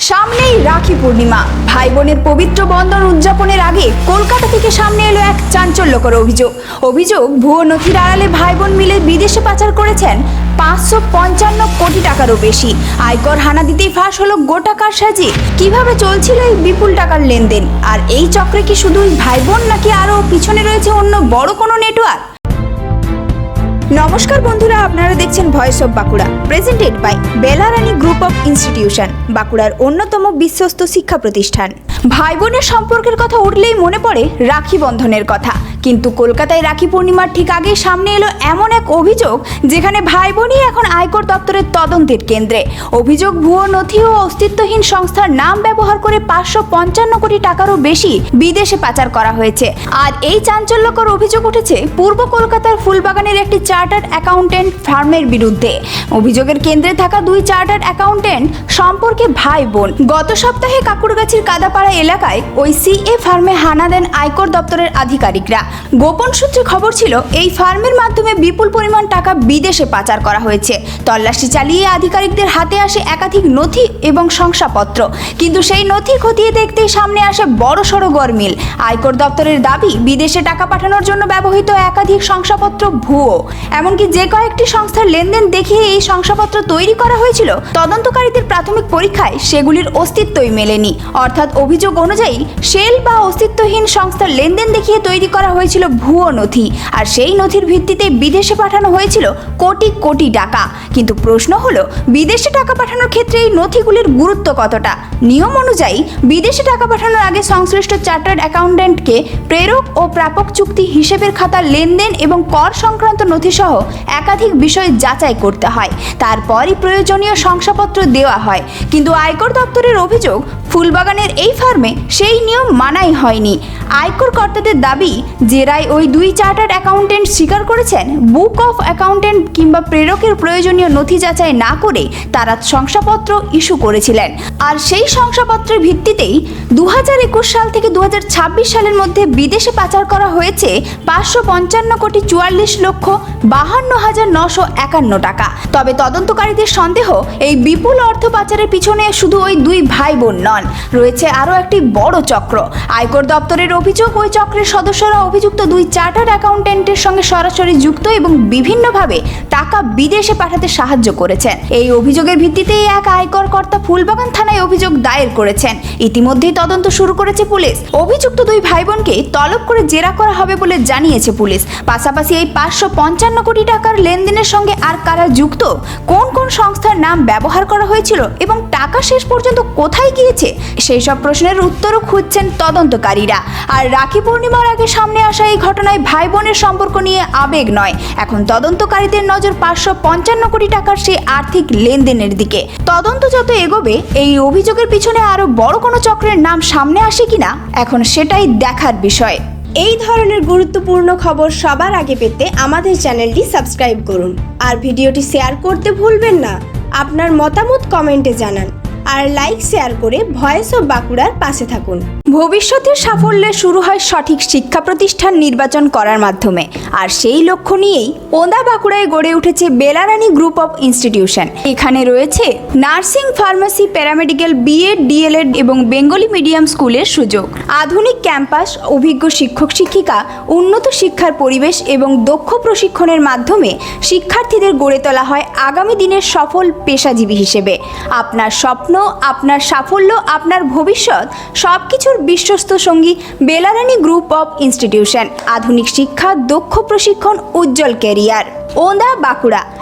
সামনেই রাখি পূর্ণিমা। ভাই বোনের পবিত্র বন্ধন উদযাপনের আগে কলকাতা থেকে সামনে এলো এক চাঞ্চল্যকর অভিযোগ ভুয়ো নথির আড়ালে ভাই বোন মিলে বিদেশে পাচার করেছেন 555 কোটি টাকারও বেশি। আয়কর হানা দিতেই ফাঁস হলো গোটা কারসাজি। কিভাবে চলছিল এই বিপুল টাকার লেনদেন? আর এই চক্রে কি শুধুই ভাই বোন নাকি আরও পিছনে রয়েছে অন্য বড় কোনো নেটওয়ার্ক? নমস্কার বন্ধুরা, আপনারা দেখছেন voice of Bankura, presented by Belarani group of institution, বাঁকুড়ার অন্যতম বিশ্বস্ত শিক্ষা প্রতিষ্ঠান। ভাই বোনের সম্পর্কের কথা উঠলেই মনে পড়ে রাখি বন্ধনের কথা, কিন্তু কলকাতায় রাখি পূর্ণিমার ঠিক আগেই সামনে এলো এমন এক অভিযোগ যেখানে ভাই বোনই এখন আয়কর দপ্তরের তদন্তের কেন্দ্রে। অভিযোগ ভুয়ো নথি ও অস্তিত্বহীন সংস্থার নাম ব্যবহার করে 555 কোটি টাকারও বেশি বিদেশে পাচার করা হয়েছে। আর এই চাঞ্চল্যকর অভিযোগ উঠেছে পূর্ব কলকাতার ফুলবাগানের একটি চার্টার্ড অ্যাকাউন্টেন্ট ফার্মের বিরুদ্ধে। অভিযোগের কেন্দ্রে থাকা দুই চার্টার্ড অ্যাকাউন্টেন্ট সম্পর্কে ভাই বোন। গত সপ্তাহে কাকুরগাছির কাদাপাড়া এলাকায় ওই সিএ ফার্মে হানা দেন আয়কর দপ্তরের আধিকারিকরা। গোপন সূত্রে খবর ছিল এই ফার্মের মাধ্যমে বিপুল পরিমাণ টাকা বিদেশে পাচার করা হয়েছে। তল্লাশি চালিয়ে আধিকারিকদের হাতে আসে একাধিক নথি এবং শংসাপত্র, কিন্তু সেই নথি খতিয়ে দেখতেই সামনে আসে বড়সড় গরমিল। আয়কর দপ্তরের দাবি বিদেশে টাকা পাঠানোর জন্য ব্যবহৃত একাধিক শংসাপত্র ভুয়ো। এমনকি যে কয়েকটি সংস্থার লেনদেন দেখিয়ে এই শংসাপত্র তৈরি করা হয়েছিল, তদন্তকারীদের প্রাথমিক পরীক্ষায় সেগুলির অস্তিত্বই মেলেনি। অর্থাৎ অভিযোগ অনুযায়ী শেল বা অস্তিত্বহীন সংস্থার লেনদেন দেখিয়ে তৈরি করা হয়েছিল ভুয়ো নথি, আর সেই নথির ভিত্তিতে বিদেশে পাঠানো হয়েছিল কোটি কোটি টাকা। কিন্তু প্রশ্ন হলো, বিদেশে টাকা পাঠানোর ক্ষেত্রে এই নথিগুলির গুরুত্ব কতটা? নিয়ম অনুযায়ী বিদেশে টাকা পাঠানোর আগে সংশ্লিষ্ট চার্টার্ড অ্যাকাউন্টেন্টকে প্রেরক ও প্রাপক চুক্তি, হিসেবের খাতা, লেনদেন এবং কর সংক্রান্ত নথি সহ একাধিক বিষয় যাচাই করতে হয়। তারপরই প্রয়োজনীয় শংসাপত্র দেওয়া হয়। কিন্তু আয়কর দপ্তরের অভিযোগ ফুলবাগানের এই ফার্মে সেই নিয়ম মানাই হয়নি। আয়কর কর্তাদের দাবি, জেরায় ওই দুই চার্টার্ড অ্যাকাউন্টেন্ট স্বীকার করেছেন বুক অফ অ্যাকাউন্টেন্ট কিংবা প্রেরকের প্রয়োজনীয় নথি যাচাই না করে তারা শংসাপত্র ইস্যু করেছিলেন। আর সেই শংসাপত্রের ভিত্তিতেই 2021 সাল থেকে 2026 সালের মধ্যে বিদেশে পাচার করা হয়েছে 555 কোটি 44,52,951 টাকা। তবে তদন্তকারীদের সন্দেহ, এই বিপুল অর্থ পাচারের পিছনে শুধু ওই দুই ভাই বোন নন, রয়েছে আরও একটি বড় চক্র। আয়কর দপ্তরের অভিযোগ, ওই চক্রের সদস্যরা অভিযুক্ত দুই চার্টার্ড অ্যাকাউন্টেন্টের সঙ্গে সরাসরি যুক্ত এবং বিভিন্নভাবে টাকা বিদেশে পাঠাতে সাহায্য করেছেন। এই অভিযোগের ভিত্তিতেই এক আয়কর কর্তা ফুলবাগান থানায় অভিযোগ দায়ের করেছেন। ইতিমধ্যেই তদন্ত শুরু করেছে পুলিশ। অভিযুক্ত দুই ভাই বোনকে তলব করে জেরা করা হবে বলে জানিয়েছে পুলিশ। পাশাপাশি এই 555 কোটি টাকার লেনদেনের সঙ্গে আর কারা যুক্ত, কোন কোন সংস্থার নাম ব্যবহার করা হয়েছিল এবং টাকা শেষ পর্যন্ত কোথায় গিয়েছে, সেই সব প্রশ্নের উত্তরও খুঁজছেন তদন্তকারীরা। আর রাখি পূর্ণিমার আগে সামনে আসা এই ঘটনায় ভাই বোনের সম্পর্ক নিয়ে আবেগ নয়, এখন তদন্তকারীদের নজর 555 কোটি টাকার সেই আর্থিক লেনদেনের দিকে। তদন্ত যত এগোবে, এই অভিযোগের পিছনে আরো বড় কোনো চক্রের নাম সামনে আসে কিনা, এখন সেটাই দেখার বিষয়। এই ধরনের গুরুত্বপূর্ণ খবর সবার আগে পেতে আমাদের চ্যানেলটি সাবস্ক্রাইব করুন আর ভিডিওটি শেয়ার করতে ভুলবেন না। আপনার মতামত কমেন্টে জানান আর লাইক শেয়ার করে ভয়েস অফ বাঁকুড়ার পাশে থাকুন। ভবিষ্যতের সাফল্যে শুরু হয় সঠিক শিক্ষা প্রতিষ্ঠান নির্বাচন করার মাধ্যমে, আর সেই লক্ষ্য নিয়েই ওন্দা বাঁকুড়ায় গড়ে উঠেছে বেলারানী গ্রুপ অফ ইনস্টিটিউশন। এখানে রয়েছে nursing, pharmacy, paramedical, BEd, DElEd এবং বেঙ্গলি মিডিয়াম স্কুলের সুযোগ, আধুনিক ক্যাম্পাস, অভিজ্ঞ শিক্ষক শিক্ষিকা, উন্নত শিক্ষার পরিবেশ এবং দক্ষ প্রশিক্ষণের মাধ্যমে শিক্ষার্থীদের গড়ে তোলা হয় আগামী দিনের সফল পেশাজীবী হিসেবে। আপনার স্বপ্ন, আপনার সাফল্য, আপনার ভবিষ্যৎ, সবকিছুর বিশ্বস্ত সঙ্গী বেলারানী গ্রুপ অফ ইনস্টিটিউশন। আধুনিক শিক্ষা, দক্ষ প্রশিক্ষণ, উজ্জ্বল ক্যারিয়ার। ওন্দা বাঁকুড়া।